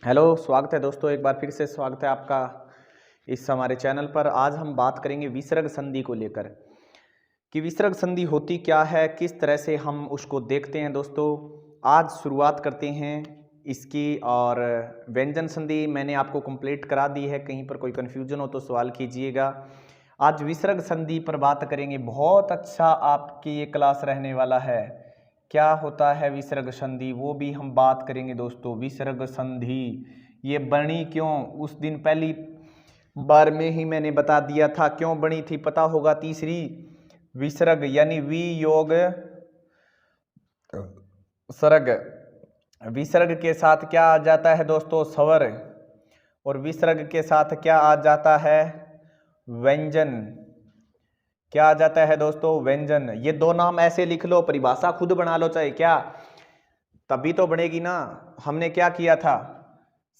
Hello, स्वागत है दोस्तों। एक बार फिर से स्वागत है आपका इस हमारे चैनल पर। आज हम बात करेंगे विसर्ग संधि को लेकर कि विसर्ग संधि होती क्या है, किस तरह से हम उसको देखते हैं। दोस्तों आज शुरुआत करते हैं इसकी। और व्यंजन संधि मैंने आपको कंप्लीट करा दी है, कहीं पर कोई कन्फ्यूजन हो तो सवाल कीजिएगा। आज विसर्ग संधि पर बात करेंगे। बहुत अच्छा आपकी ये क्लास रहने वाला है। क्या होता है विसर्ग संधि वो भी हम बात करेंगे दोस्तों। विसर्ग संधि ये बनी क्यों, उस दिन पहली बार में ही मैंने बता दिया था क्यों बनी थी, पता होगा। तीसरी विसर्ग यानी वी योग सर्ग, विसर्ग के साथ क्या आ जाता है दोस्तों, स्वर। और विसर्ग के साथ क्या आ जाता है, व्यंजन। क्या आ जाता है दोस्तों, व्यंजन। ये दो नाम ऐसे लिख लो, परिभाषा खुद बना लो चाहे क्या, तभी तो बनेगी ना। हमने क्या किया था,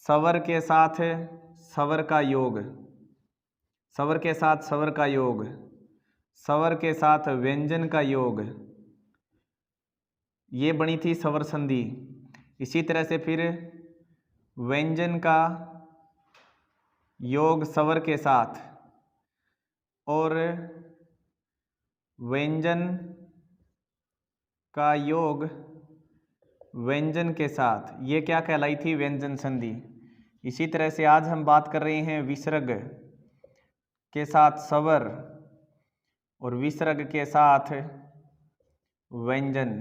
स्वर के साथ स्वर का योग, स्वर के साथ स्वर का योग, स्वर के साथ व्यंजन का योग, ये बनी थी स्वर संधि। इसी तरह से फिर व्यंजन का योग स्वर के साथ और व्यंजन का योग व्यंजन के साथ, ये क्या कहलाई थी, व्यंजन संधि। इसी तरह से आज हम बात कर रहे हैं विसर्ग के साथ स्वर और विसर्ग के साथ व्यंजन।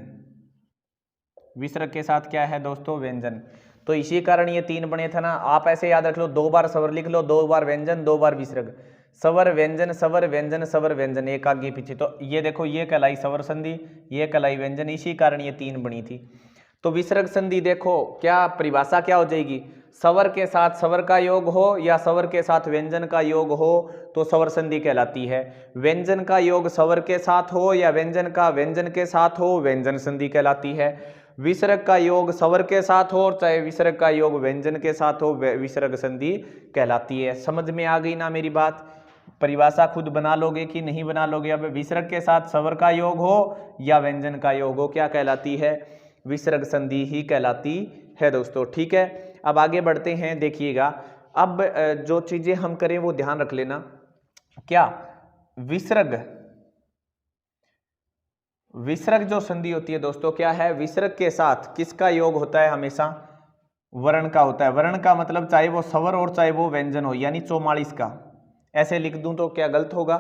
विसर्ग के साथ क्या है दोस्तों, व्यंजन। तो इसी कारण ये तीन बने थे ना। आप ऐसे याद रख लो, 2 बार स्वर लिख लो, 2 बार व्यंजन, 2 बार विसर्ग। स्वर व्यंजन, स्वर व्यंजन, स्वर व्यंजन, एक आगे पीछे। तो ये देखो, ये कहलाई स्वर संधि, ये कहलाई व्यंजन। इसी कारण ये तीन बनी थी। तो विसर्ग संधि देखो क्या परिभाषा क्या हो जाएगी, स्वर के साथ स्वर का योग हो या स्वर के साथ व्यंजन का योग हो तो स्वर संधि कहलाती है। व्यंजन का योग स्वर के साथ हो या व्यंजन का व्यंजन के साथ हो, व्यंजन संधि कहलाती है। विसर्ग का योग स्वर के साथ हो और चाहे विसर्ग का योग व्यंजन के साथ हो, विसर्ग संधि कहलाती है। समझ में आ गई ना मेरी बात। परिभाषा खुद बना लोगे कि नहीं बना लोगे। अब विसर्ग के साथ स्वर का योग हो या व्यंजन का योग हो, क्या कहलाती है, विसर्ग संधि ही कहलाती है दोस्तों। ठीक है, अब आगे बढ़ते हैं। देखिएगा अब जो चीजें हम करें वो ध्यान रख लेना। क्या विसर्ग, विसर्ग जो संधि होती है दोस्तों, क्या है, विसर्ग के साथ किसका योग होता है, हमेशा वर्ण का होता है। वर्ण का मतलब चाहे वो स्वर और चाहे वो व्यंजन हो, यानी 44 का। ऐसे लिख दूं तो क्या गलत होगा,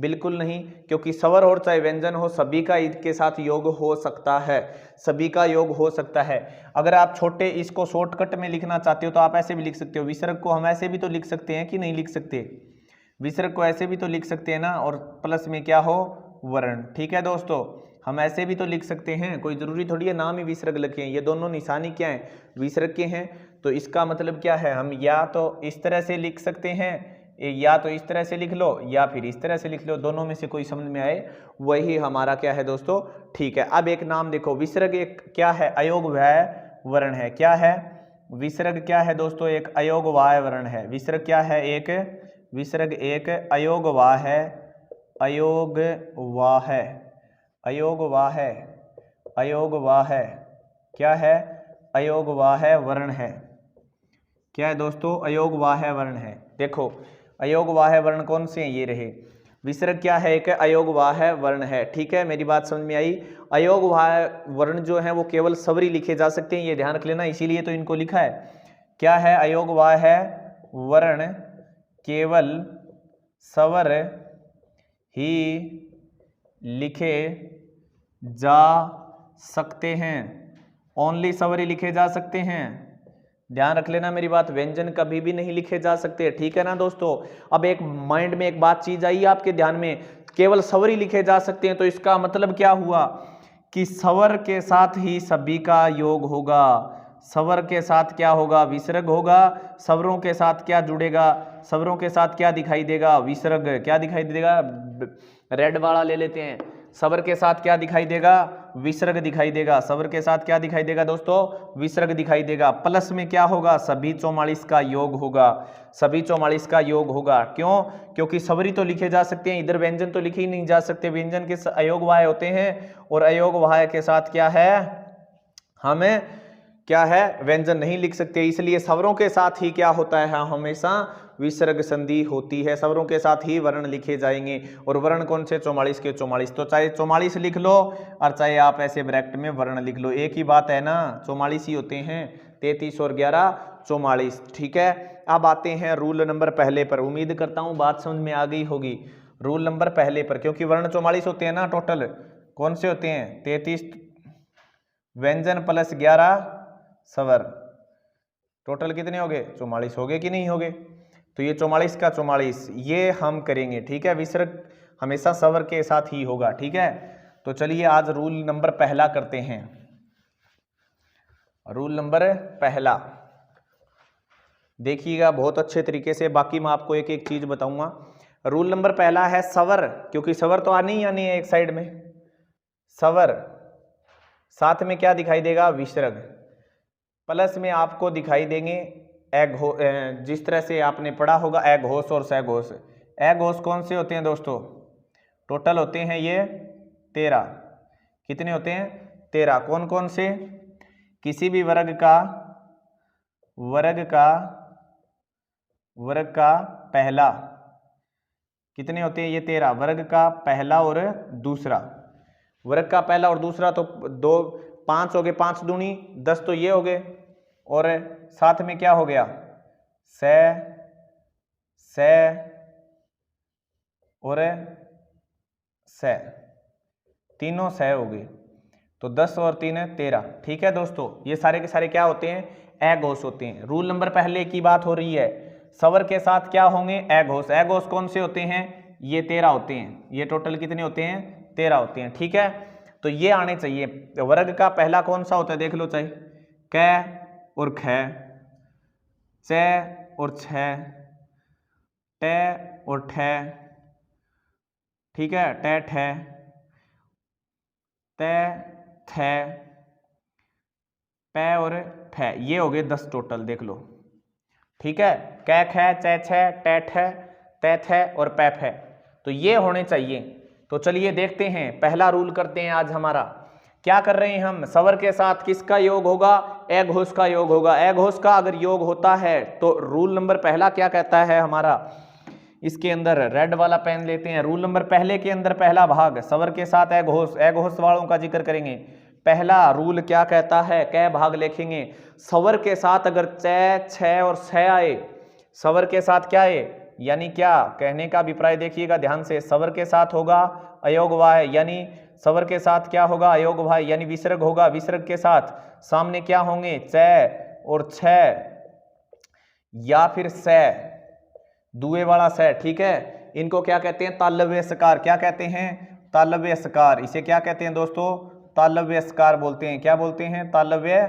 बिल्कुल नहीं, क्योंकि स्वर और चाहे व्यंजन हो, सभी का इसके साथ योग हो सकता है, सभी का योग हो सकता है। अगर आप छोटे इसको शॉर्टकट में लिखना चाहते हो तो आप ऐसे भी लिख सकते हो। विसर्ग को हम ऐसे भी तो लिख सकते हैं कि नहीं लिख सकते, विसर्ग को ऐसे भी तो लिख सकते हैं ना, और प्लस में क्या हो, वर्ण। ठीक है दोस्तों, हम ऐसे भी तो लिख सकते हैं, कोई जरूरी थोड़ी है नाम ही विसर्ग लिखें। ये दोनों निशानी क्या है, विसर्ग के हैं। तो इसका मतलब क्या है, हम या तो इस तरह से लिख सकते हैं, या तो इस तरह से लिख लो या फिर इस तरह से लिख लो, दोनों में से कोई समझ में आए वही हमारा क्या है दोस्तों। ठीक है, अब एक नाम देखो, विसर्ग एक क्या है, अयोगवाय वर्ण है। क्या है, विसर्ग क्या है दोस्तों, एक अयोगवाय वर्ण है। विसर्ग क्या है, एक विसर्ग एक अयोगवाह है, अयोगवाह है, अयोगवाह है, अयोगवाह है। क्या है, अयोगवाह वर्ण है। क्या है दोस्तों, अयोगवाह वर्ण है। देखो अयोगवाह वर्ण कौन से हैं, ये रहे। विसर्ग क्या है, एक अयोगवाह वर्ण है। ठीक है, मेरी बात समझ में आई। अयोगवाह वर्ण जो है वो केवल स्वर ही लिखे जा सकते हैं, ये ध्यान रख लेना, इसीलिए तो इनको लिखा है। क्या है, अयोगवाह वर्ण केवल स्वर ही लिखे जा सकते हैं, ओनली स्वर ही लिखे जा सकते हैं। ध्यान रख लेना मेरी बात, व्यंजन कभी भी नहीं लिखे जा सकते। ठीक है ना दोस्तों। अब एक माइंड में एक बात चीज आई आपके ध्यान में, केवल स्वर ही लिखे जा सकते हैं, तो इसका मतलब क्या हुआ कि स्वर के साथ ही सभी का योग होगा। स्वर के साथ क्या होगा, विसर्ग होगा। स्वरों के साथ क्या जुड़ेगा, स्वरों के साथ क्या दिखाई देगा, विसर्ग। क्या दिखाई देगा, रेड वाला ले लेते हैं। स्वर के साथ क्या दिखाई देगा, विसर्ग दिखाई देगा। स्वर के साथ क्या दिखाई देगा दोस्तों, विसर्ग दिखाई देगा। प्लस में क्या होगा, सभी 44 का योग होगा, सभी 44 का योग होगा। क्यों, क्योंकि स्वर तो लिखे जा सकते हैं, इधर व्यंजन तो लिखे ही नहीं जा सकते, व्यंजन के अयोगवाह होते हैं। और अयोगवाह के साथ क्या है, हमें क्या है, व्यंजन नहीं लिख सकते, इसलिए स्वरों के साथ ही क्या होता है, हमेशा विसर्ग संधि होती है, स्वरों के साथ ही वर्ण लिखे जाएंगे। और वर्ण कौन से, 44 के 44, तो चाहे 44 लिख लो और चाहे आप ऐसे ब्रैकेट में वर्ण लिख लो, एक ही बात है ना, 44 ही होते हैं, 33 और 11 44। ठीक है, अब आते हैं रूल नंबर पहले पर। उम्मीद करता हूं बात समझ में आ गई होगी। रूल नंबर पहले पर, क्योंकि वर्ण 44 होते हैं ना, टोटल कौन से होते हैं, 33 व्यंजन प्लस 11 स्वर, टोटल कितने हो गए, 44 हो गए कि नहीं हो गए। तो ये 44 का 44 ये हम करेंगे। ठीक है, विसर्ग हमेशा स्वर के साथ ही होगा। ठीक है, तो चलिए आज रूल नंबर पहला करते हैं। रूल नंबर पहला देखिएगा बहुत अच्छे तरीके से, बाकी मैं आपको एक एक चीज बताऊंगा। रूल नंबर पहला है स्वर, क्योंकि स्वर तो आनी ही आनी है एक साइड में, स्वर साथ में क्या दिखाई देगा, विसर्ग, प्लस में आपको दिखाई देंगे जिस तरह से आपने पढ़ा होगा अघोष और सघोष। अघोष कौन से होते हैं दोस्तों, टोटल होते हैं ये 13। कितने होते हैं, 13। कौन कौन से, किसी भी वर्ग का पहला, कितने होते हैं ये 13, वर्ग का पहला और दूसरा, वर्ग का पहला और दूसरा तो 2 5 हो गए, 5 दूनी 10 तो ये हो गए, और साथ में क्या हो गया, से और से, तीनों से हो गए, तो 10 और 3 13। ठीक है दोस्तों, ये सारे के सारे क्या होते हैं, अघोष होते हैं। रूल नंबर पहले की बात हो रही है, स्वर के साथ क्या होंगे, अघोष। अघोष कौन से होते हैं, ये 13 होते हैं, ये टोटल कितने होते हैं, 13 होते हैं। ठीक है, तो ये आने चाहिए। वर्ग का पहला कौन सा होता है, देख लो, चाहे क और ख, च और छ, ट और ठ, ठीक है, ट ठ, त थ, प और ठ, ये हो गए 10 टोटल, देख लो। ठीक है, क ख च छ ट ठ त थ और प फ, तो ये होने चाहिए। तो चलिए देखते हैं, पहला रूल करते हैं आज हमारा। क्या कर रहे हैं हम, स्वर के साथ किसका योग होगा, अघोष का योग होगा। अघोष का अगर योग होता है तो रूल नंबर पहला क्या कहता है हमारा, इसके अंदर रेड वाला पेन लेते हैं। रूल नंबर पहले के अंदर पहला भाग, स्वर के साथ अघोष, अघोष वालों का जिक्र करेंगे। पहला रूल क्या कहता है, कै भाग लिखेंगे, स्वर के साथ अगर च छ और छ आए, स्वर के साथ क्या आए, यानी क्या, कहने का अभिप्राय देखिएगा ध्यान से, स्वर के साथ होगा अयोगवाह, यानी स्वर के साथ क्या होगा, अयोगवाह, यानी विसर्ग होगा। विसर्ग के साथ सामने क्या होंगे, च और छ या फिर से, दुए वाला से। ठीक है, इनको क्या कहते हैं, तालव्य सकार। क्या कहते हैं, तालव्य सकार। इसे क्या कहते हैं दोस्तों, तालव्य सकार बोलते हैं। क्या बोलते हैं, तालव्य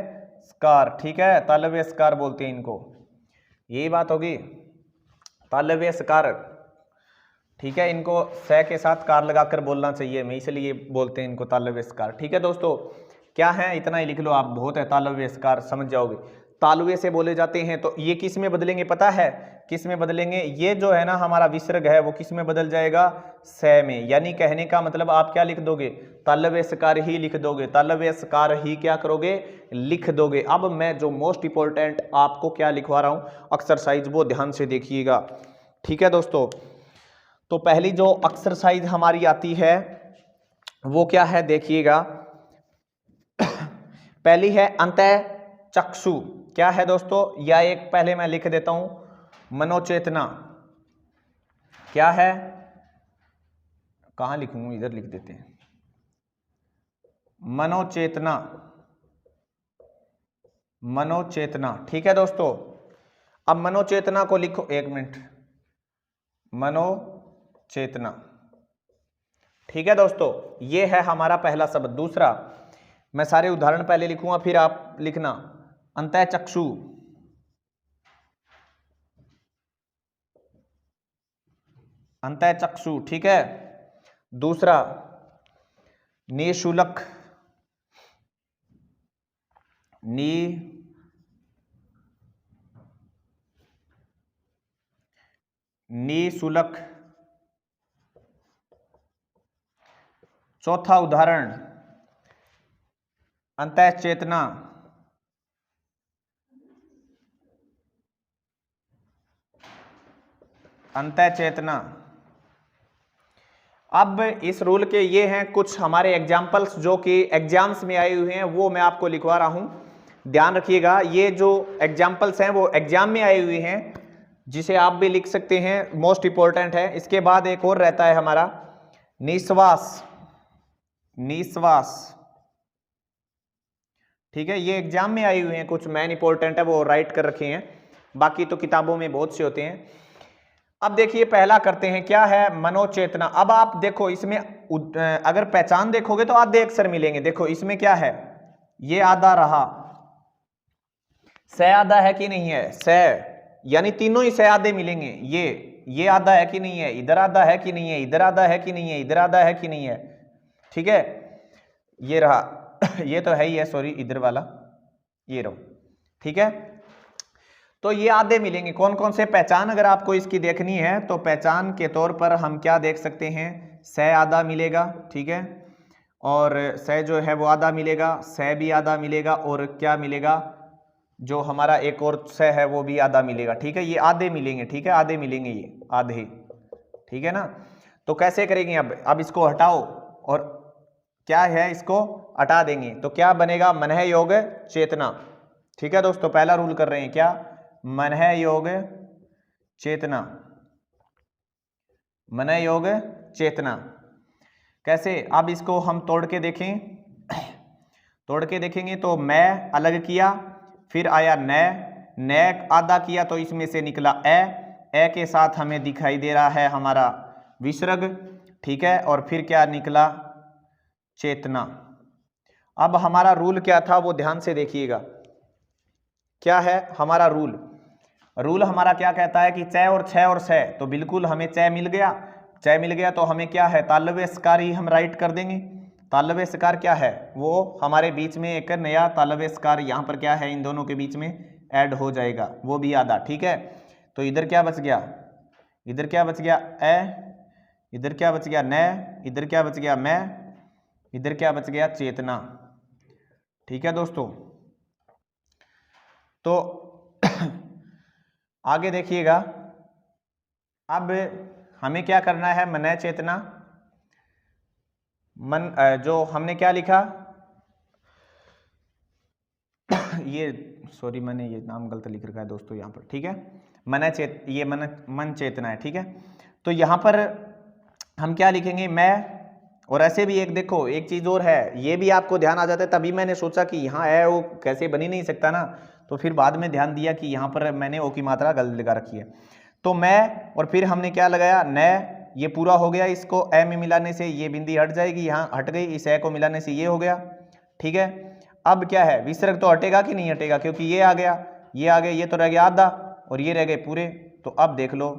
सकार। ठीक है, तालव्य सकार बोलते हैं इनको, यही बात होगी, तालव्य सकार। ठीक है, इनको स के साथ कार लगाकर बोलना चाहिए, मैं इसलिए बोलते हैं इनको तालव्य सकार। ठीक है दोस्तों, क्या है, इतना ही लिख लो आप, बहुत है, तालव्य सकार समझ जाओगे। तालव्य से बोले जाते हैं, तो ये किस में बदलेंगे पता है, किस में बदलेंगे, ये जो है ना हमारा विसर्ग है वो किस में बदल जाएगा, स में। यानी कहने का मतलब आप क्या लिख दोगे, तालव्य सकार ही लिख दोगे, तालव्य सकार ही क्या करोगे, लिख दोगे। अब मैं जो मोस्ट इंपॉर्टेंट आपको क्या लिखवा रहा हूं एक्सरसाइज, वो ध्यान से देखिएगा। ठीक है दोस्तों, तो पहली जो एक्सरसाइज हमारी आती है वो क्या है, देखिएगा। पहली है अंतः चक्षु। क्या है दोस्तों, या एक पहले मैं लिख देता हूं, मनोचेतना। क्या है, कहां लिखूंगा, इधर लिख देते हैं, मनोचेतना, मनोचेतना। ठीक है दोस्तों, अब मनोचेतना को लिखो, एक मिनट, मनोचेतना। ठीक है दोस्तों, ये है हमारा पहला शब्द। दूसरा, मैं सारे उदाहरण पहले लिखूंगा फिर आप लिखना, अंतः चक्षु, अंतः चक्षु। ठीक है, दूसरा निशुल्क, निशुल्क। चौथा उदाहरण अंतः चेतना, अंतः चेतना। अब इस रूल के ये हैं कुछ हमारे एग्जाम्पल्स जो कि एग्जाम्स में आए हुए हैं, वो मैं आपको लिखवा रहा हूं, ध्यान रखिएगा। ये जो एग्जाम्पल्स हैं वो एग्जाम में आए हुए हैं, जिसे आप भी लिख सकते हैं, मोस्ट इंपॉर्टेंट है। इसके बाद एक और रहता है हमारा निश्वास, निश्वास, ठीक है। ये एग्जाम में आए हुए हैं, कुछ मेन इंपॉर्टेंट है वो राइट कर रखे हैं, बाकी तो किताबों में बहुत से होते हैं। अब देखिए पहला करते हैं, क्या है मनोचेतना। अब आप देखो इसमें अगर पहचान देखोगे तो आधे अक्षर मिलेंगे। देखो इसमें क्या है, ये आधा रहा, स आधा है कि नहीं है, स, यानी तीनों ही स आधे मिलेंगे। ये आधा है कि नहीं है, इधर आधा है कि नहीं है, इधर आधा है कि नहीं है, इधर आधा है कि नहीं है, ठीक है। ये रहा ये तो है ही है, सॉरी इधर वाला, ये रहो, ठीक है। तो ये आधे मिलेंगे। कौन कौन से पहचान अगर आपको इसकी देखनी है तो पहचान के तौर पर हम क्या देख सकते हैं, स आधा मिलेगा, ठीक है, और स जो है वो आधा मिलेगा, स भी आधा मिलेगा, और क्या मिलेगा, जो हमारा एक और स है वो भी आधा मिलेगा, ठीक है। ये आधे मिलेंगे, ठीक है, आधे मिलेंगे, ये आधे, ठीक है ना। तो कैसे करेंगे, अब इसको हटाओ और क्या है, इसको हटा देंगे तो क्या बनेगा, मनः योग चेतना, ठीक है दोस्तों। पहला रूल कर रहे हैं, क्या, मनः योग चेतना, मनः योग चेतना। कैसे, अब इसको हम तोड़ के देखें, तोड़ के देखेंगे तो मैं अलग किया, फिर आया न आधा किया तो इसमें से निकला ए के साथ हमें दिखाई दे रहा है हमारा विसर्ग, ठीक है, और फिर क्या निकला, चेतना। अब हमारा रूल क्या था वो ध्यान से देखिएगा, क्या है हमारा रूल, रूल हमारा क्या कहता है कि च और छ और स, तो बिल्कुल हमें च मिल गया, च मिल गया तो हमें क्या है, तालव्य सकार ही हम राइट कर देंगे। तालव्य सकार क्या है, वो हमारे बीच में एक नया तालव्य सकार यहाँ पर क्या है, इन दोनों के बीच में ऐड हो जाएगा, वो भी आधा, ठीक है। तो इधर क्या बच गया, इधर क्या बच गया ए, इधर क्या बच गया न, इधर क्या बच गया मैं, इधर क्या बच गया चेतना, ठीक है दोस्तों। तो आगे देखिएगा, अब हमें क्या करना है, मनः चेतना, मन जो हमने क्या लिखा ये सॉरी मैंने ये नाम गलत लिख रखा है दोस्तों यहाँ पर, ठीक है, ये मन चेतना है, ठीक है। तो यहाँ पर हम क्या लिखेंगे, मैं, और ऐसे भी एक देखो एक चीज और है, ये भी आपको ध्यान आ जाता है, तभी मैंने सोचा कि यहाँ है वो कैसे बनी नहीं सकता ना, तो फिर बाद में ध्यान दिया कि यहाँ पर मैंने ओ की मात्रा गलत लगा रखी है। तो मैं, और फिर हमने क्या लगाया न, ये पूरा हो गया, इसको ए में मिलाने से ये बिंदी हट जाएगी, यहाँ हट गई, इस ए को मिलाने से ये हो गया, ठीक है। अब क्या है, विसर्ग तो हटेगा कि नहीं हटेगा, क्योंकि ये आ गया, ये आ गया, ये तो रह गया आधा और ये रह गए पूरे, तो अब देख लो,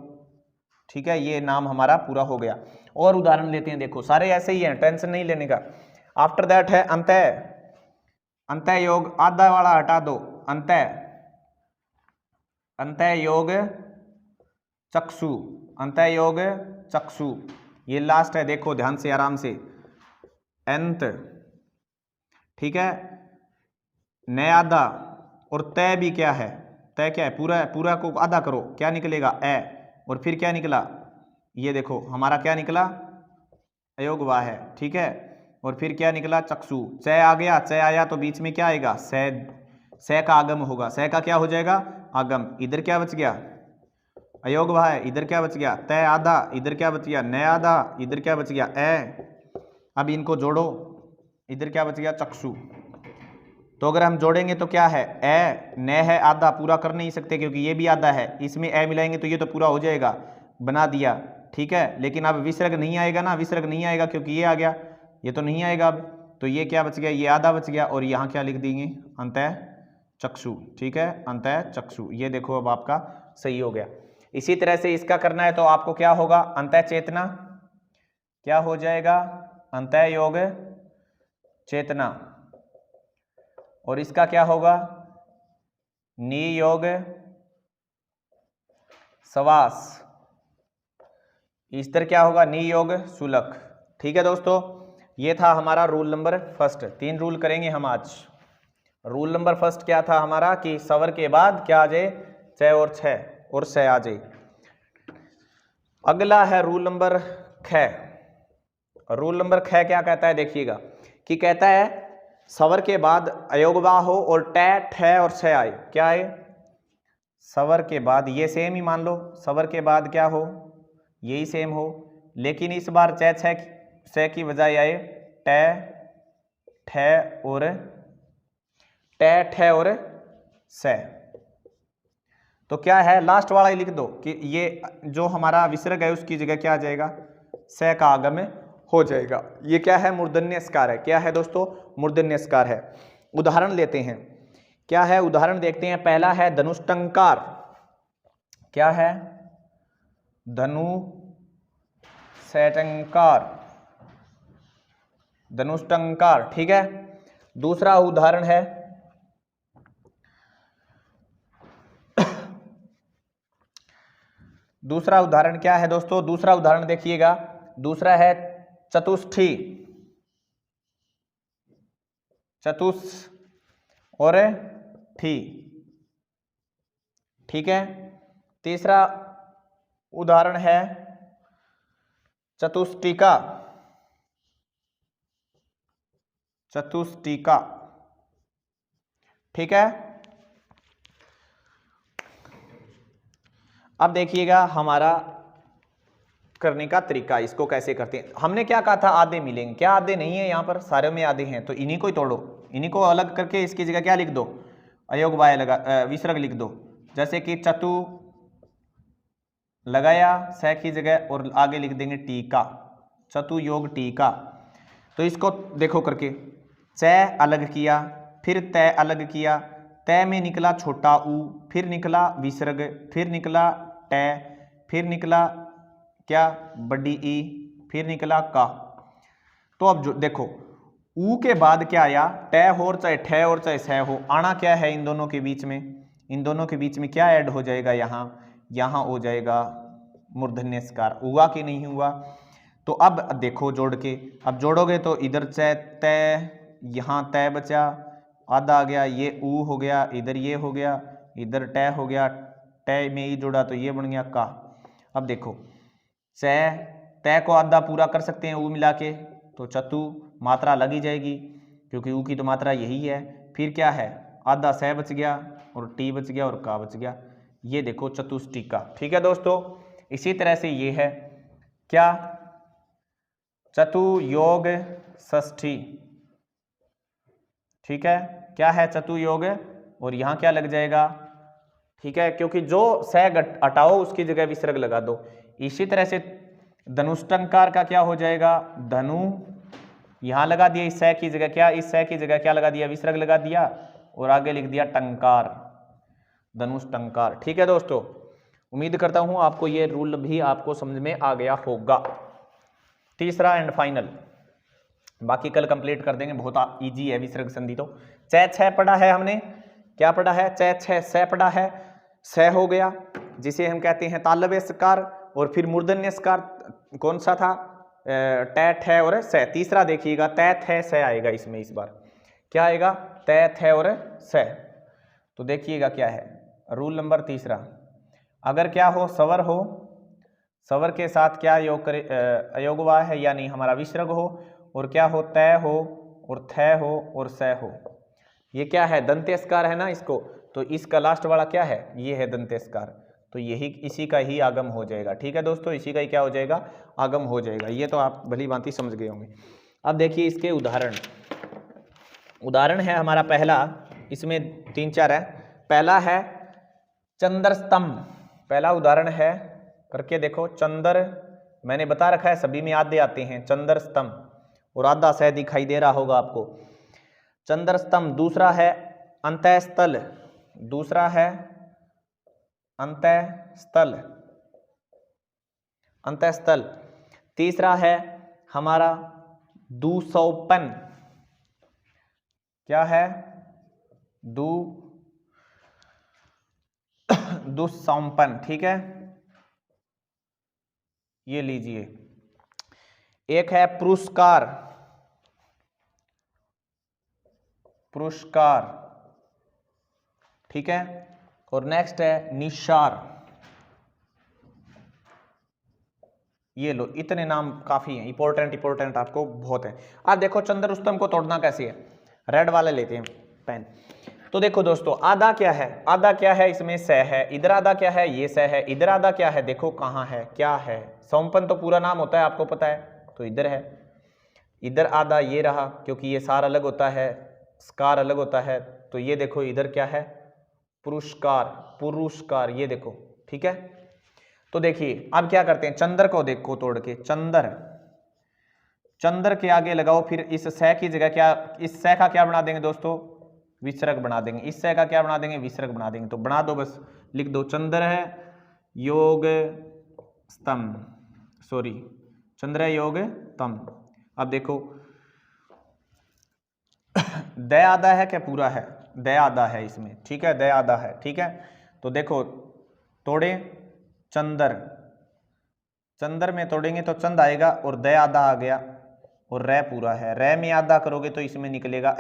ठीक है, ये नाम हमारा पूरा हो गया। और उदाहरण लेते हैं, देखो सारे ऐसे ही हैं, टेंशन नहीं लेने का। आफ्टर दैट है अंतः, अंतः योग, आधा वाला हटा दो, अंतः, अंतः योग चक्षु, अंतः योग चक्षु, ये लास्ट है, देखो ध्यान से आराम से, अंत, ठीक है, न आधा, और तय भी क्या है, तय क्या है, पूरा, पूरा को आधा करो, क्या निकलेगा ए, और फिर क्या निकला, ये देखो हमारा क्या निकला, अयोग वाह है, ठीक है, और फिर क्या निकला चक्षु, च आ गया, च आया तो बीच में क्या आएगा, से का आगम होगा, से का क्या हो जाएगा, आगम। इधर क्या बच गया, अयोग वाह है, इधर क्या बच गया, तय आधा, इधर क्या बच गया, न आधा, इधर क्या बच गया ए। अब इनको जोड़ो, इधर क्या बच गया, चक्षु। तो अगर हम जोड़ेंगे तो क्या है, ए, न है आधा, पूरा कर नहीं सकते क्योंकि ये भी आधा है, इसमें ए मिलाएंगे तो ये तो पूरा हो जाएगा, बना दिया, ठीक है। लेकिन अब विसर्ग नहीं आएगा ना, विसर्ग नहीं आएगा क्योंकि ये आ गया, ये तो नहीं आएगा अब, तो ये क्या बच गया, ये आधा बच गया, और यहाँ क्या लिख देंगे, अंतः चक्षु, ठीक है, अंतः चक्षु। ये देखो अब आपका सही हो गया। इसी तरह से इसका करना है तो आपको क्या होगा, अंतः चेतना क्या हो जाएगा, अंतः योग चेतना, और इसका क्या होगा, नियोग सवास, इस तरह क्या होगा, नियोग सुलक, ठीक है दोस्तों। ये था हमारा रूल नंबर फर्स्ट। 3 रूल करेंगे हम आज। रूल नंबर फर्स्ट क्या था हमारा, कि सवर के बाद क्या आ जाए, च और छ और स आ जाए। अगला है रूल नंबर ख। रूल नंबर ख क्या कहता है, देखिएगा कि कहता है स्वर के बाद अयोगवा हो और ट ठ और स आए। क्या आए? स्वर के बाद, ये सेम ही मान लो, स्वर के बाद क्या हो, यही सेम हो, लेकिन इस बार च छ से की बजाय आए ट ठ और स। तो क्या है, लास्ट वाला ही लिख दो कि ये जो हमारा विसर्ग है उसकी जगह क्या आ जाएगा, स का आगम हो जाएगा। ये क्या है, मूर्धन्यस्कार है। क्या है दोस्तों, मूर्धन्यस्कार है। उदाहरण लेते हैं, क्या है उदाहरण देखते हैं। पहला है धनुष्टंकार। क्या है, धनु सैटंकार, धनुष्टंकार, ठीक है। दूसरा उदाहरण है दूसरा उदाहरण क्या है दोस्तों, दूसरा उदाहरण देखिएगा, दूसरा है चतुष्ठी, चतुष और ठी, ठीक है। तीसरा उदाहरण है चतुष्टिका, चतुष्टिका, ठीक है। अब देखिएगा हमारा करने का तरीका, इसको कैसे करते हैं। हमने क्या कहा था, आधे मिलेंगे, क्या आधे नहीं है, यहाँ पर सारे में आधे हैं, तो इन्हीं को ही तोड़ो, इन्हीं को अलग करके इसकी जगह क्या लिख दो, अयोग वाय लगा विसर्ग लिख दो। जैसे कि चतु लगाया स की जगह और आगे लिख देंगे टीका, चतु योग टीका। तो इसको देखो करके, च अलग किया, फिर तय अलग किया, तय में निकला छोटा ऊ, फिर निकला विसर्ग, फिर निकला ट, फिर निकला क्या, बड़ी ई, फिर निकला का। तो अब जो देखो, ऊ के बाद क्या आया, ट हो और चाहे ठ और चाहे स हो, आना क्या है इन दोनों के बीच में, इन दोनों के बीच में क्या ऐड हो जाएगा, यहाँ हो जाएगा मूर्धन्यस्कार। हुआ कि नहीं हुआ? तो अब देखो जोड़ के, अब जोड़ोगे तो इधर च तय, यहाँ तय बचा, आधा आ गया, ये ऊ हो गया, इधर ये हो गया, इधर ट हो गया, ट में ई जोड़ा तो ये बन गया का। अब देखो च तय को आधा पूरा कर सकते हैं ऊ मिला के, तो चतु मात्रा लगी जाएगी क्योंकि ऊ की तो मात्रा यही है। फिर क्या है, आधा स बच गया और टी बच गया और का बच गया। ये देखो चतुष्टिका, ठीक है दोस्तों। इसी तरह से ये है क्या, चतु योग षष्ठी, ठीक है। क्या है, चतु योग, और यहाँ क्या लग जाएगा, ठीक है, क्योंकि जो स हटाओ उसकी जगह विसर्ग लगा दो। इसी तरह से धनुष्टंकार का क्या हो जाएगा, धनु यहां लगा दिया, इस स की जगह क्या, इस स की जगह क्या लगा दिया, विसर्ग लगा दिया, और आगे लिख दिया टंकार, धनुष्टंकार, ठीक है दोस्तों। उम्मीद करता हूं आपको ये रूल भी आपको समझ में आ गया होगा। तीसरा एंड फाइनल, बाकी कल कंप्लीट कर देंगे, बहुत इजी है विसर्ग संधि। तो च छ पढ़ा है हमने, क्या पढ़ा है, च छ स पढ़ा है, स हो गया जिसे हम कहते हैं तालव्य स्कार, और फिर मूर्धन्य स्कार कौन सा था, ट ठ और स। तीसरा देखिएगा तय थ स आएगा इसमें, इस बार क्या आएगा, तय थ और स। तो देखिएगा क्या है रूल नंबर तीसरा, अगर क्या हो, स्वर हो, स्वर के साथ क्या योग करे, अयोगवा है यानी हमारा विसर्ग हो, और क्या हो, तय हो और थ हो और स हो। ये क्या है, दंत्यस्कार है ना इसको, तो इसका लास्ट वाला क्या है, ये है दंत्यस्कार, तो यही इसी का ही आगम हो जाएगा, ठीक है दोस्तों, इसी का ही क्या हो जाएगा, आगम हो जाएगा। ये तो आप भली भांति समझ गए होंगे। अब देखिए इसके उदाहरण है हमारा पहला, इसमें 3-4 है। पहला है चंद्र स्तंभ, पहला उदाहरण है करके देखो, चंद्र मैंने बता रखा है सभी में आधे आते हैं, चंद्र स्तंभ, और आधा स दिखाई दे रहा होगा आपको, चंद्र स्तंभ। दूसरा है अंतःस्थल, दूसरा है अंतःस्थल, अंतःस्थल। तीसरा है हमारा दुसौपन, क्या है, दुसौपन, ठीक है, ये लीजिए। एक है पुरस्कार, पुरस्कार, ठीक है, और नेक्स्ट है निशार, ये लो, इतने नाम काफ़ी हैं, इंपॉर्टेंट आपको बहुत है। अब देखो चंद्र रुस्तम को तोड़ना कैसे है, रेड वाले लेते हैं पेन। तो देखो दोस्तों, आधा क्या है, आधा क्या है, इसमें स है, इधर आधा क्या है, ये स है, इधर आधा क्या है, देखो कहाँ है, क्या है, सोमपन तो पूरा नाम होता है, आपको पता है, तो इधर है, इधर आधा ये रहा, क्योंकि ये सार अलग होता है, स्कार अलग होता है, तो ये देखो इधर क्या है, पुरुषकार, पुरुषकार, ये देखो, ठीक है। तो देखिए अब क्या करते हैं, चंद्र को देखो तोड़ के, चंद्र, चंद्र के आगे लगाओ, फिर इस स की जगह क्या, इस स का क्या बना देंगे दोस्तों, विसर्ग बना देंगे, इस स का क्या बना देंगे, विसर्ग बना देंगे। तो बना दो, बस लिख दो, चंद्र है योग स्तंभ, सॉरी, चंद्र है योग स्तंभ। अब देखो द आधा है क्या, पूरा है, द आधा है इसमें, ठीक है, द आधा है, ठीक है। तो देखो तोड़े, चंद्र, चंद्र में तोड़ेंगे तो चंद आएगा और द आधा आ गया और रै पूरा है, रै में आधा करोगे तो इसमें निकलेगा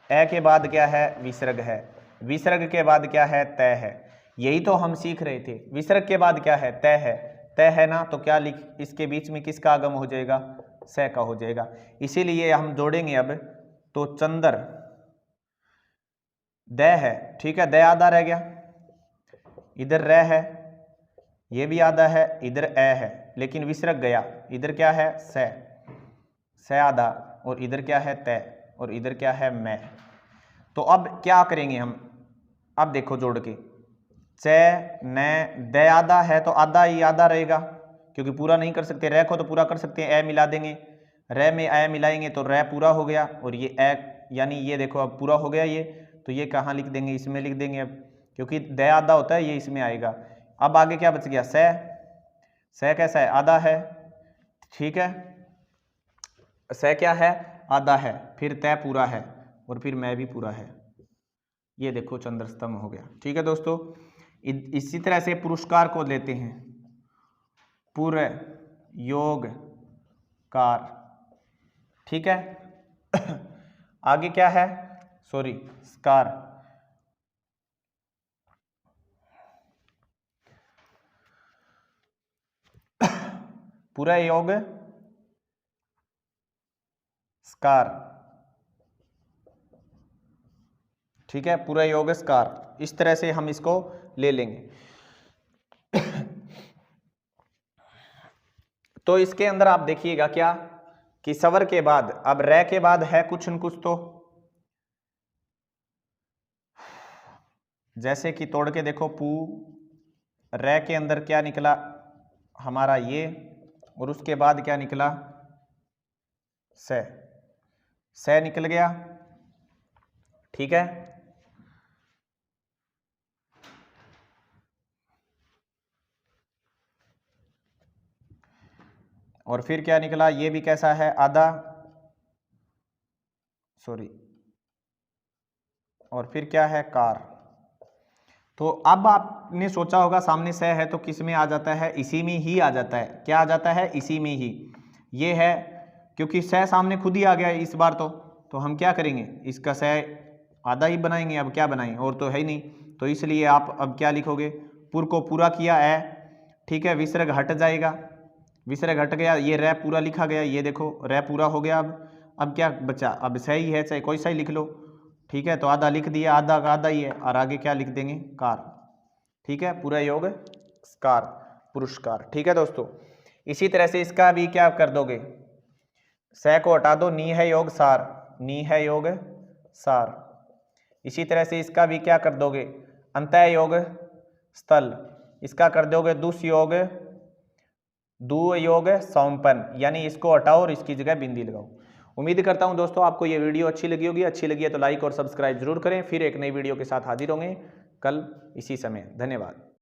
ए के बाद क्या है, विसर्ग है, विसर्ग के बाद क्या है, तय है। यही तो हम सीख रहे थे, विसर्ग के बाद क्या है, तय है, तय है ना, तो क्या लिख, इसके बीच में किसका आगम हो जाएगा, स का हो जाएगा, इसीलिए हम जोड़ेंगे अब। तो चंद्र द है, ठीक है, द आधा रह गया, इधर रै है, ये भी आधा है, इधर ए है, लेकिन विसर्ग गया, इधर क्या है, स आधा, और इधर क्या है, तय, और इधर क्या है, मैं। तो अब क्या करेंगे हम, अब देखो जोड़ के, च न द आधा है तो आधा ही आधा रहेगा, क्योंकि पूरा नहीं कर सकते, रै को तो पूरा कर सकते हैं, ए मिला देंगे, रै में ए मिलाएंगे तो रै पूरा हो गया, और ये ए, यानी ये देखो अब पूरा हो गया ये, तो ये कहाँ लिख देंगे, इसमें लिख देंगे अब, क्योंकि द आधा होता है, ये इसमें आएगा। अब आगे क्या बच गया, स कैसा है, आधा है, ठीक है, स क्या है, आधा है, फिर तय पूरा है, और फिर मैं भी पूरा है, ये देखो चंद्र स्तंभ हो गया, ठीक है दोस्तों। इसी तरह से पुरस्कार को लेते हैं, पुर योग कार, ठीक है। आगे क्या है, सॉरी, स्कार, पूरा योग स्कार, ठीक है, पूरा योग स्कार, इस तरह से हम इसको ले लेंगे। तो इसके अंदर आप देखिएगा क्या कि सवर के बाद, अब रै के बाद है कुछ न कुछ, तो जैसे कि तोड़ के देखो, पू, रै के अंदर क्या निकला हमारा ये, और उसके बाद क्या निकला, स निकल गया, ठीक है। और फिर क्या निकला, ये भी कैसा है, आधा, सॉरी, और फिर क्या है, कार। तो अब आपने सोचा होगा सामने स है तो किस में आ जाता है, इसी में ही आ जाता है, क्या आ जाता है, इसी में ही, ये है, क्योंकि स सामने खुद ही आ गया इस बार, तो हम क्या करेंगे, इसका स आधा ही बनाएंगे, अब क्या बनाएंगे, और तो है ही नहीं, तो इसलिए आप अब क्या लिखोगे, पुर को पूरा किया है, ठीक है, विसर्ग हट जाएगा, विसर्ग हट गया, ये रै पूरा लिखा गया, ये देखो रै पूरा हो गया। अब क्या बचा, अब सही है, चाहे कोई सा ही लिख लो, ठीक है, तो आधा लिख दिया, आधा का आधा ही है, और आगे क्या लिख देंगे, कार, ठीक है, पूरा योग कार, पुरस्कार, ठीक है दोस्तों। इसी तरह से इसका भी क्या कर दोगे, स को हटा दो, नी है योग सार, नी है योग सार। इसी तरह से इसका भी क्या कर दोगे, अंतः योग स्थल, इसका कर दोगे दुस योग, दु योग सौंपन, यानी इसको हटाओ और इसकी जगह बिंदी लगाओ। उम्मीद करता हूं दोस्तों आपको ये वीडियो अच्छी लगी होगी, अच्छी लगी है तो लाइक और सब्सक्राइब जरूर करें। फिर एक नई वीडियो के साथ हाजिर होंगे कल इसी समय। धन्यवाद।